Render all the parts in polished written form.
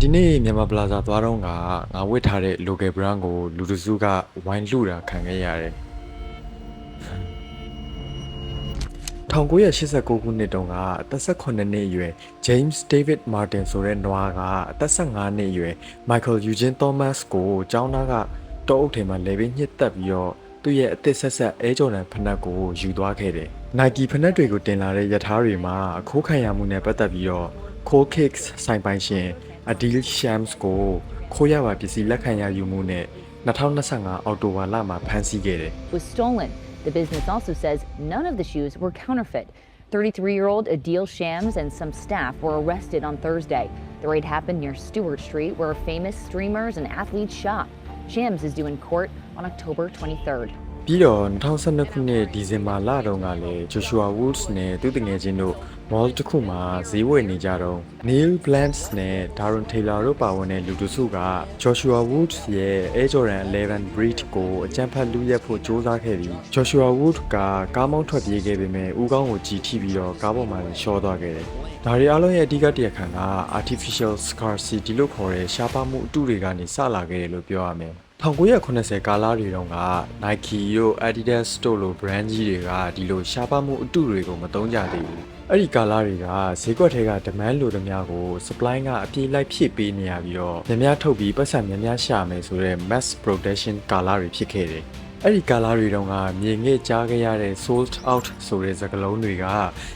ဒီနေ့မြန်မာပလာဇာသွားတော့ငါဝတ်ထားတဲ့ local brand ကိုလူတစုကဝိုင်းလှူတာခံခဲ့ရတယ်1989ခုနှစ်တုန်းကအသက်18နှစ်အရွယ် James David Martin ဆိုတဲ့နွားကအသက်15နှစ်အရွယ် Michael Eugene Thomas ကိုကျောင်းသားကတောအုပ်ထဲမှာလဲပြီးညှစ်တက်ပြီးတော့သူ့ရဲ့အသက်ဆက်ဆက်အဲဂျော်ဒန်ဖနက်ကိုယူသွားခဲ့တယ်။ Nike ဖနက်တွေကိုတင်လာတဲ့ရထားတွေမှာအခိုးခံရမှုနဲ့ပတ်သက်ပြီးတော့ Cool Kicks ဆိုင်ပိုင်ရှင် Adil Shams ကိုခိုးရပါပစ္စည်းလက်ခံရယူမှုနဲ့2025အောက်တိုဘာလမှာဖမ်းဆီးခဲ့တယ် was stolen. The business also says none of the shoes were counterfeit. 33-year-old Adil Shams and some staff were arrested on Thursday. The raid happened near Stewart Street, where famous streamers and athletes shop. Shams is due in court on October 23rd. ပြီးတော့2012ခုနှစ်ဒီဇင်ဘာလတုန်းကလည်း Joshua Woods နဲ့သူ့တငယ်ချင်းတို့ mall တစ်ခုမှာဈေးဝယ်နေကြတော့ Neil Blantz နဲ့ Darren Taylor တို့ပါဝင်တဲ့လူတစုက Joshua Woods ရဲ့ Air Jordan 11 Breed ကိုအကြမ်းဖက်လူရက်ဖို့ကြိုးစားခဲ့ပြီး Joshua Woods ကကားမောင်းထွက်ပြေးခဲ့ပေမဲ့ဦးခေါင်းကိုကြီးထိပြီးတော့ကားပေါ်မှာရှော့သွားခဲ့တယ်။ဒါတွေအားလုံးရဲ့အဓိကတရားခံက artificial scarcity လို့ခေါ်တဲ့ရှားပါမှုအတုတွေကနေစလာခဲ့တယ်လို့ပြောရမယ်။1980ကာလတွေတုန်းက Nike တို့ Adidas တို့လို brand ကြီးတွေကဒီလိုရှားပါမှုအတုတွေကိုမသုံးကြသေးဘူး။အဲ့ဒီကာလတွေကဈေးကွက်ထဲက demand လိုသမျှကို supply ကအပြေးလိုက်ဖြည့်ပေးနေရပြီးတော့များများထုတ်ပြီးပတ်စံများများရှာမယ်ဆိုတဲ့ mass production ကာလတွေဖြစ်ခဲ့တယ်။အဲ့ဒီကာလတွေတုန်းကမြေငဲ့ကြားခဲ့ရတဲ့ sold out ဆိုတဲ့စကားလုံးတွေက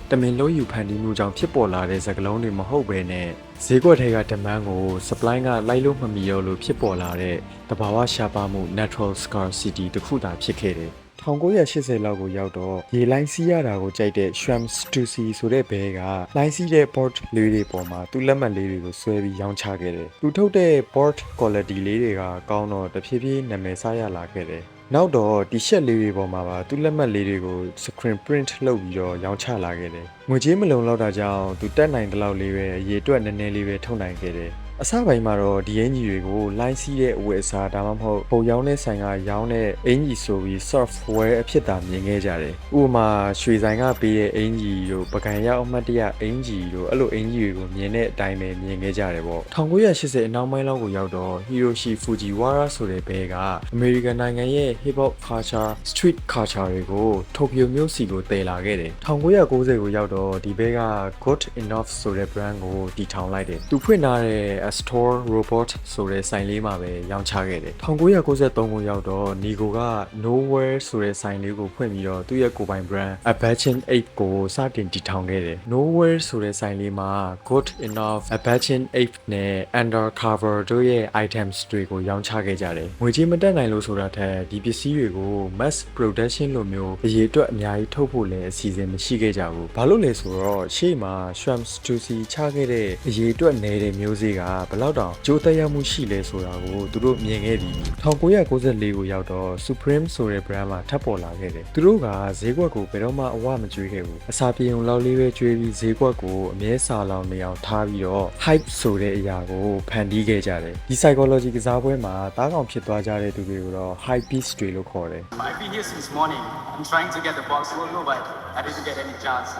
တမင်လို့ယူဖန်တီးမှုကြောင့်ဖြစ်ပေါ်လာတဲ့စကားလုံးတွေမဟုတ်ဘဲနဲ့ဈေးကွက်ထဲက demand ကို supply ကလိုက်လို့မမီတော့လို့ဖြစ်ပေါ်လာတဲ့တဘာဝရှားပါမှု natural scarcity တခုသာဖြစ်ခဲ့တယ်1980လောက်ကိုရောက်တော့ရေလိုင်းစီးရတာကိုကြိုက်တဲ့ Shams Stussy ဆိုတဲ့ဘဲကလိုင်းစီးတဲ့ board လေးတွေပေါ်မှာသူ့လက်မှတ်လေးတွေကိုဆွဲပြီးရောင်းချခဲ့တယ်။သူထုတ်တဲ့ board quality လေးတွေကကောင်းတော့တဖြည်းဖြည်းနာမည်စားရလာခဲ့တယ်။နောက်တော့ t-shirt လေးတွေပေါ်မှာပါသူ့လက်မှတ်လေးတွေကို screen print လုပ်ပြီးတော့ရောင်းချလာခဲ့တယ်။ငွေကြေးမလုံလောက်တာကြောင့်သူတက်နိုင်တဲ့လောက်လေးပဲအရေးအတွက်နည်းနည်းလေးပဲထုတ်နိုင်ခဲ့တယ်။အစပိုင်းမှာတော့ဒီအင်ကြီးတွေကိုလိုင်းစီးတဲ့အဝတ်အစားဒါမှမဟုတ်ပုံရောင်းတဲ့ဆိုင်ကရောင်းတဲ့အင်ကြီးဆိုပြီး software အဖြစ်သာမြင်ခဲ့ကြတယ်။ဥပမာရွှေဆိုင်ကပေးတဲ့အင်ကြီးတို့ပကံရောက်အမှတ်တရအင်ကြီးတို့အဲ့လိုအင်ကြီးတွေကိုမြင်တဲ့အတိုင်းပဲမြင်ခဲ့ကြတယ်ပေါ့။1980အနောက်ပိုင်းလောက်ကိုရောက်တော့ Hiroshi Fujiwara ဆိုတဲ့ဘဲကအမေရိကန်နိုင်ငံရဲ့ hip hop culture, street culture တွေကိုတိုကျိုမြို့စီကိုတည်လာခဲ့တယ်။1990ကိုရောက်တော့ဒီဘဲက Good Enough ဆိုတဲ့ brand ကိုတည်ထောင်လိုက်တယ်။သူဖွင့်ထားတဲ့ Store Robot ဆိုတဲ့ဆိုင်လေးမှာပဲရောင်းချခဲ့တယ်1993ကိုရောက်တော့ Nigo က Nowhere ဆိုတဲ့ဆိုင်လေးကိုဖွင့်ပြီးတော့သူ့ရဲ့ကိုယ်ပိုင် brand Abachen 8ကိုစတင်တည်ထောင်ခဲ့တယ် Nowhere ဆိုတဲ့ဆိုင်လေးမှာ Good Enough Abachen 8နဲ့ Undercover တို့ရဲ့ items တွေကိုရောင်းချခဲ့ကြတယ်ငွေကြေးမတက်နိုင်လို့ဆိုတာထက်ဒီပစ္စည်းတွေကို mass production လိုမျိုးအရေးအတွက်အများကြီးထုတ်ဖို့လည်းအစီအစဉ်မရှိခဲ့ကြဘူးဘာလို့လဲဆိုတော့ရှေ့မှာ Shams Stussy ချခဲ့တဲ့အရေးအတွက်နေတဲ့မျိုးစေ့ကဘယ်လောက်တောင်ကြိုးတက်ရောက်မှုရှိလဲဆိုတာကိုသူတို့မြင်ခဲ့ပြီး1994ကိုရောက်တော့ Supreme ဆိုတဲ့ brand မှာထပ်ပေါ်လာခဲ့တယ်သူတို့ကဈေးကွက်ကိုဘယ်တော့မှအဝမကျွေးခဲ့ဘူးအစာပြေုံလောက်လေးပဲကျွေးပြီးဈေးကွက်ကိုအမြဲစာလောင်နေအောင်ထားပြီးတော့ hype ဆိုတဲ့အရာကိုဖန်တီးခဲ့ကြတယ်ဒီ psychology ကစားပွဲမှာတားကောင်ဖြစ်သွားကြတဲ့သူတွေကိုတော့ hype beast တွေလို့ခေါ်တယ် I've been here since morning. I'm trying to get the box logo, but I didn't get any chance.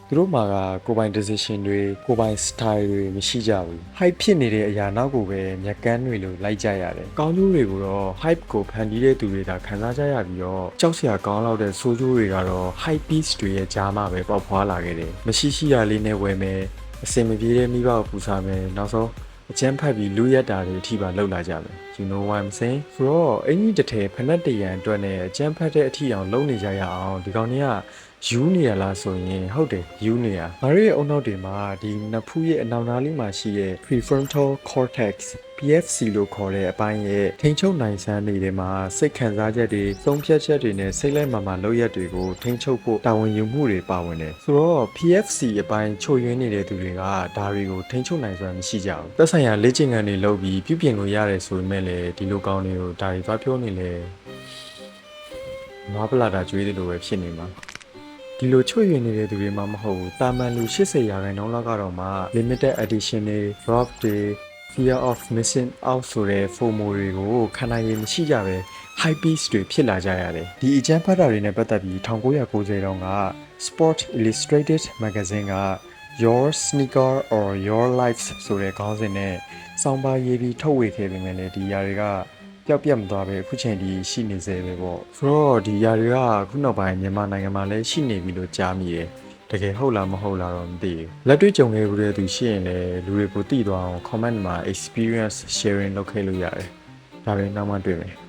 သူတို့မှာကကိုယ်ပိုင် decision တွေကိုယ်ပိုင် style တွေမရှိကြဘူး hype ဖြစ်နေတဲ့အရာနောက်ကိုပဲမျက်ကန်းတွေလိုလိုက်ကြရတယ်ကောင်းကျိုးတွေကိုတော့ hype ကိုဖန်တီးတဲ့သူတွေသာခံစားကြရပြီးတော့ကြောက်စရာကောင်းလောက်တဲ့ဆိုးကျိုးတွေကတော့ hype beast တွေရဲ့ကြားမှာပဲပေါက်ဖွားလာခဲ့တယ်မရှိရှိရလေးနဲ့ဝယ်မယ်အစင်မပြေတဲ့မိဘကိုပူစားမယ်နောက်ဆုံးအကျန်းဖတ်ပြီးလူရက်တာတွေအထိပါလောက်လာကြမယ် you know what I'm saying ဆိုတော့အင်ကြီးတစ်ထည်ဖက်နဲ့တရံအတွက်နဲ့အကျန်းဖတ်တဲ့အထိအောင်လုပ်နေကြရအောင်ဒီကောင်တွေကယူနေရလားဆိုရင်ဟုတ်တယ်ယူနေရငါတို့ရဲ့အုံနောက်တွေမှာဒီနဖူးရဲ့အနောက်နားလေးမှာရှိတဲ့ prefrontal cortex PFC လို့ခေါ်တဲ့အပိုင်းရဲ့ထိန်းချုပ်နိုင်စွမ်းတွေမှာစိတ်ခံစားချက်တွေသုံးဖြတ်ချက်တွေနဲ့စိတ်လိုက်မာလုပ်ရက်တွေကိုထိန်းချုပ်ဖို့တာဝန်ယူမှုတွေပါဝင်တယ်ဆိုတော့ PFC အပိုင်းချို့ယွင်းနေတဲ့သူတွေကဒါတွေကိုထိန်းချုပ်နိုင်စွမ်းမရှိကြဘူးသက်ဆိုင်ရာလေ့ကျင့်ခန်းတွေလုပ်ပြီးပြုပြင်လို့ရတယ်ဆိုပေမဲ့လည်းဒီလိုကောင်းတွေကိုဒါတွေသွားပြောနေလေနွားပလာတာကျွေးတယ်လို့ပဲဖြစ်နေမှာဒီလိုချွေရနေတဲ့သူတွေမှမဟုတ်ဘူးတာမန်လူ80ရာခိုင်နှုန်းလောက်ကတော့မှ limited edition တွေ drop တွေ fear of missing out ဆိုတဲ့ FOMO တွေကိုခံနိုင်ရမရှိကြပဲ hype beast တွေဖြစ်လာကြရတယ်ဒီအကျန်းဖတ်တာတွေနဲ့ပတ်သက်ပြီး1990တုန်းက Sport Illustrated magazine က your sneaker or your lives ဆိုတဲ့ခေါင်းစဉ်နဲ့စောင်းပါရေးပြီးထုတ်ဝေခဲ့ပေမဲ့လည်းဒီຢာတွေကပျောက်ပြတ်မသွားပဲအခုချိန်ထိရှိနေသေးပဲပေါ့ဆိုတော့ဒီຢာတွေကခုနောက်ပိုင်းမြန်မာနိုင်ငံမှာလည်းရှိနေပြီလို့ကြားမိတယ်တကယ်ဟုတ်လားမဟုတ်လားတော့မသိဘူးလက်တွေ့ကြုံခဲ့ဘူးတဲ့သူရှိရင်လည်းလူတွေကိုသိသွားအောင် comment မှာ experience sharing လုပ်ခဲ့လို့ရတယ်ဒါပဲနောက်မှတွေ့မယ်